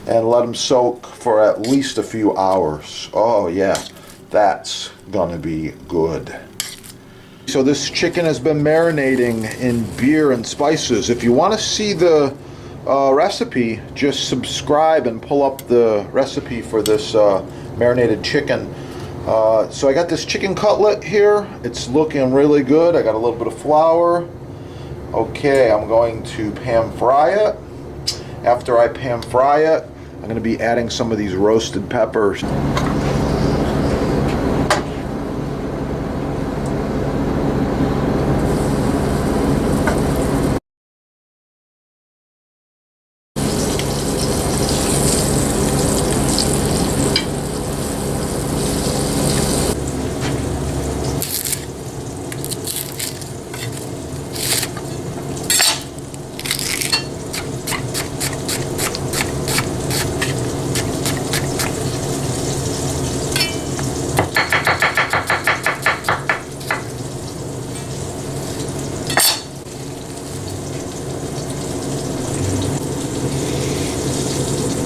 and let them soak for at least a few hours. Oh yeah, that's gonna be good. So this chicken has been marinating in beer and spices. If you want to see the recipe, just subscribe and pull up the recipe for this marinated chicken. So I got this chicken cutlet here. It's looking really good. I got a little bit of flour. Okay, I'm going to pan fry it. After I pan fry it, I'm going to be adding some of these roasted peppers.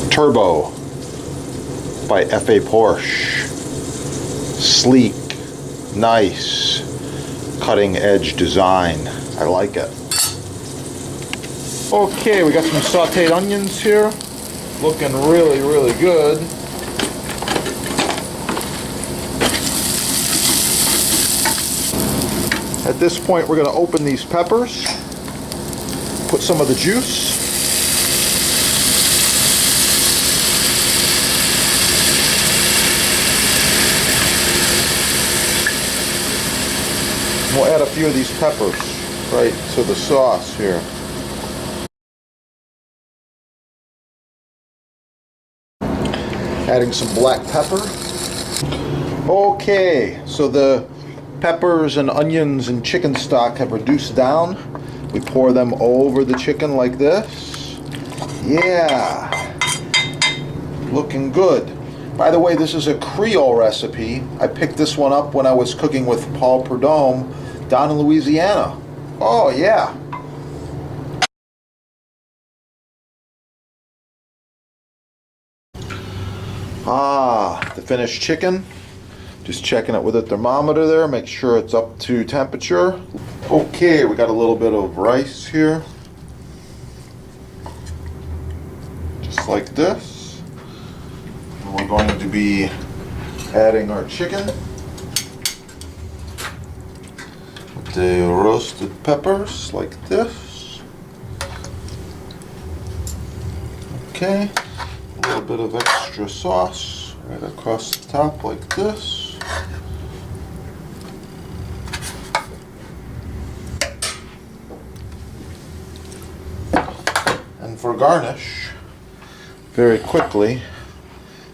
Turbo by F.A. Porsche. Sleek, nice, cutting edge design. I like it. Okay, we got some sauteed onions here. Looking really, really good. At this point, we're going to open these peppers, put some of the juice. We'll add a few of these peppers right to the sauce here. Adding some black pepper. Okay, so the peppers and onions and chicken stock have reduced down. We pour them over the chicken like this. Yeah, looking good. By the way, this is a Creole recipe. I picked this one up when I was cooking with Paul Prudhomme down in Louisiana. Oh yeah. The finished chicken. Just checking it with a thermometer there, make sure it's up to temperature. Okay, we got a little bit of rice here. Just like this. And we're going to be adding our chicken. With the roasted peppers like this. Okay, a little bit of extra sauce right across the top like this. And for garnish, very quickly,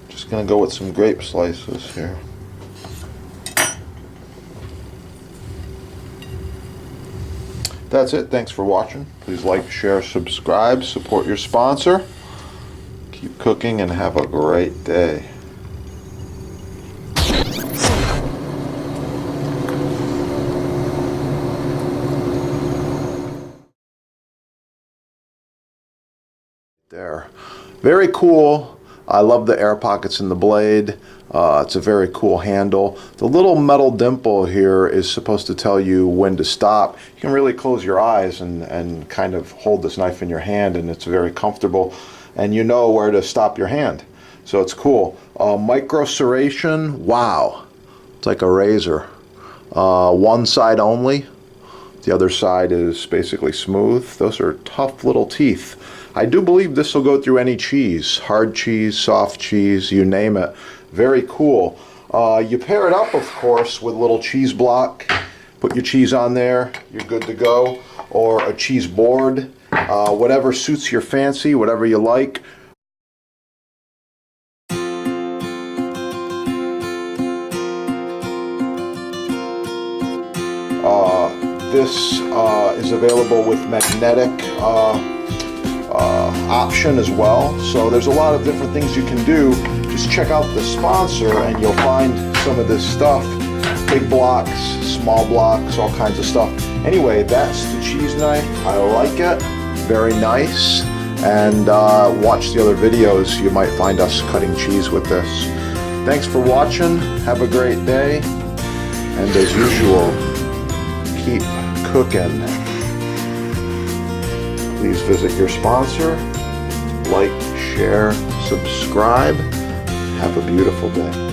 just going to go with some grape slices here. That's it. Thanks for watching. Please like, share, subscribe, support your sponsor. Keep cooking and have a great day. There. Very cool. I love the air pockets in the blade. It's a very cool handle. The little metal dimple here is supposed to tell you when to stop. You can really close your eyes and kind of hold this knife in your hand, and it's very comfortable, and you know where to stop your hand. So it's cool. Micro serration, wow. It's like a razor. One side only. The other side is basically smooth. Those are tough little teeth. I do believe this will go through any cheese, hard cheese, soft cheese, you name it. Very cool. You pair it up, of course, with a little cheese block. Put your cheese on there, you're good to go. Or a cheese board, whatever suits your fancy, whatever you like. This is available with magnetic option as well. So there's a lot of different things you can do. Just check out the sponsor and you'll find some of this stuff. Big blocks, small blocks, all kinds of stuff. Anyway, that's the cheese knife. I like it. Very nice. and watch the other videos. You might find us cutting cheese with this. Thanks for watching. Have a great day. And as usual, keep cooking. Please visit your sponsor. Like, share, subscribe. Have a beautiful day.